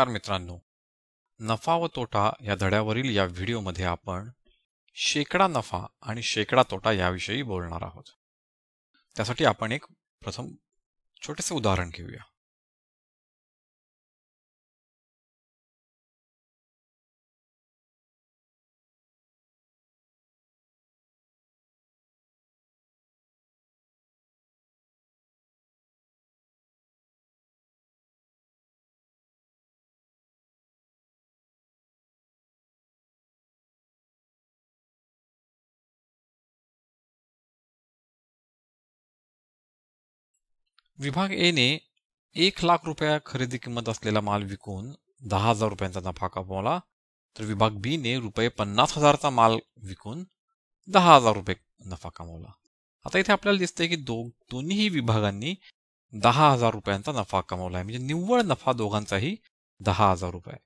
नमस्कार मित्रांनो, नफा व तोटा या धड्यावरील या व्हिडिओमध्ये आपण शेकडा नफा आणि शेकडा तोटा याविषयी बोलणार आहोत। त्यासाठी आपण एक प्रथम छोटेसे उदाहरण घेऊया। विभाग ए ने 1,00,000 रुपया खरेदी किंमत असलेला माल विकून 10,000 रुपयांचा नफा कमवला, तर विभाग बी ने रुपये 50,000चा माल विकून 10,000 रुपये नफा कमवला। आता इथे आपल्याला दिसतंय की दोन्ही विभागांनी 10,000 रुपयांचा नफा कमवलाय, म्हणजे निव्वळ नफा दोघांचाही 10,000 रुपये।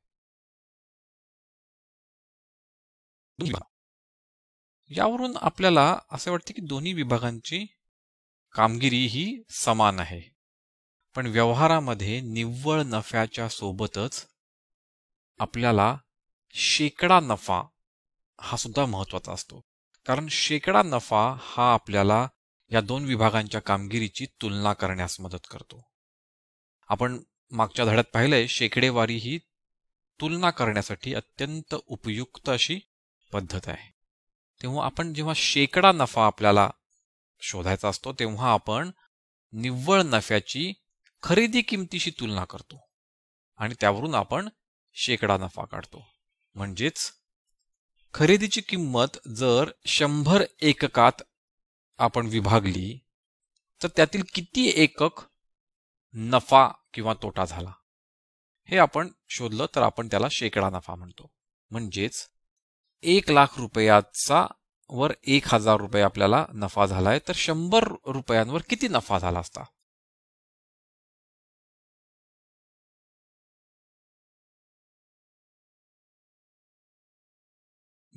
यावरून आपल्याला असे वाटते की दोन्ही विभागांची कामगिरी ही समान आहे, पण व्यवहारामध्ये निव्वळ नफ्याच्या सोबतच आपल्याला शेकडा नफा हा सुद्धा महत्त्वाचा असतो, कारण शेकडा नफा हा आपल्याला या दोन विभागांच्या कामगिरीची तुलना करण्यास मदत करतो। आपण मागच्या धड्यात पाहिलंय, शेकडेवारी ही तुलना करण्यासाठी अत्यंत उपयुक्त अशी पद्धत आहे। जेव्हा शेकडा नफा आपल्याला शोधायचा असतो, तेव्हा आपण निव्वळ नफ्याची खरेदी किमतीशी तुलना करतो आणि त्यावरून आपण शेकडा नफा काढतो। म्हणजेच खरेदीची किंमत जर 100 एककात आपण विभागली, तर त्यातील किती एकक नफा किंवा तोटा झाला हे आपण शोधलं तर आपण त्याला शेकडा नफा म्हणतो। म्हणजेच 1,00,000 रुपयाचा वर 1,000 रुपये आपल्याला नफा झालाय, तर 100 रुपयांवर किती नफा झाला असता?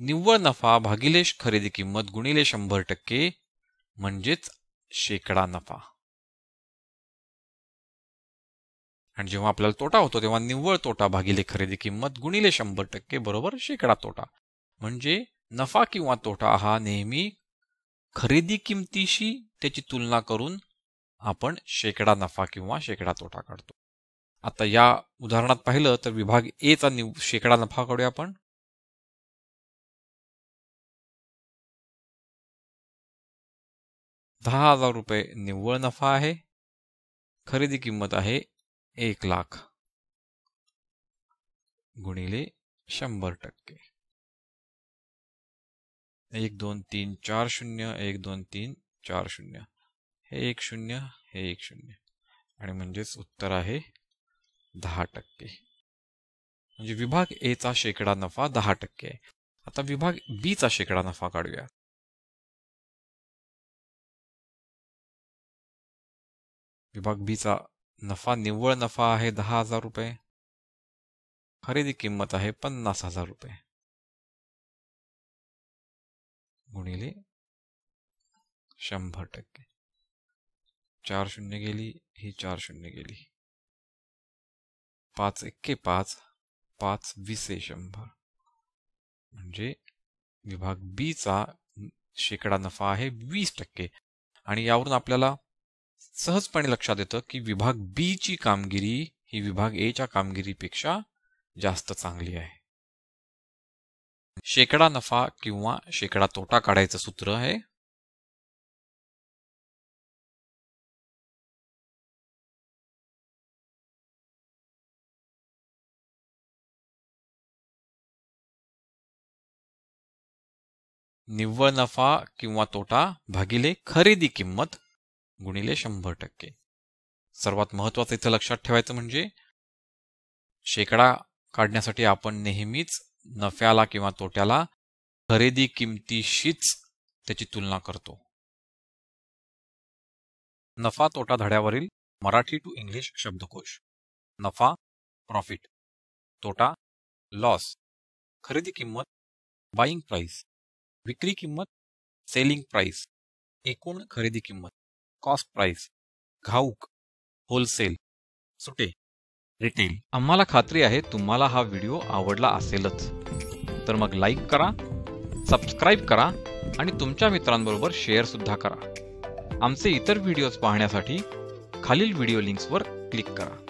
निव्वळ नफा भागिले खरेदी किंमत गुणिले 100% म्हणजेच शेकडा नफा। आणि जेव्हा आपल्याला तोटा होतो, तेव्हा निव्वळ तोटा भागिले खरेदी किंमत गुणिले 100% बरोबर शेकडा तोटा। म्हणजे नफा किंवा तोटा हा नेहमी खरेदी किमतीशी त्याची तुलना करून आपण शेकडा नफा किंवा शेकडा तोटा काढतो। आता या उदाहरणात पाहिलं तर विभाग ए चा शेकडा नफा काढूया आपण। ₹10,000 निव्वळ नफा आहे, खरेदी किंमत आहे 1,00,000 गुणिले 100%। 1 2 3 4 0 1 2 3 4 0 हे 1 0 हे 1 0 आणि म्हणजेच उत्तर आहे 10%। म्हणजे विभाग ए चा शेकडा नफा 10% आहे। आता विभाग बी चा शेकडा नफा काढूया। विभाग बी चा नफा निव्वळ नफा आहे 10,000 रुपये, खरेदी किंमत आहे 50,000 रुपये गुणिले 100%। 4 शून्य गेली, ही 4 शून्य गेली, 5 एक्के 5, 5 20 100 म्हणजे विभाग बी चा शेकडा नफा आहे 20%। आणि यावरून आपल्याला सहजपणे लक्षात येतं की विभाग बी ची कामगिरी ही विभाग ए च्या कामगिरीपेक्षा जास्त चांगली आहे। शेकडा नफा किंवा शेकडा तोटा काढायचं सूत्र आहे निव्वळ नफा किंवा तोटा भागिले खरेदी किंमत गुणिले 100%। सर्वात महत्त्वाचं इथे लक्षात ठेवायचं म्हणजे शेकडा काढण्यासाठी आपण नेहमीच नफ्याला किंवा तोट्याला खरेदी किमतीशीच त्याची तुलना करतो। नफा तोटा धड्यावरील मराठी टू इंग्लिश शब्दकोश। नफा प्रॉफिट, तोटा लॉस, खरेदी किंमत बाईंग प्राइस, विक्री किंमत सेलिंग प्राइस, एकूण खरेदी किंमत कॉस्ट प्राइस, घाऊक होलसेल, सुटे रिटेल. आम्हाला खात्री आहे तुम्हाला हा व्हिडिओ आवडला असेलच. तर मग लाईक करा, सबस्क्राईब करा आणि तुमच्या मित्रांबरोबर शेअर सुद्धा करा. आमचे इतर व्हिडिओज पाहण्यासाठी खालील व्हिडिओ लिंक्सवर क्लिक करा.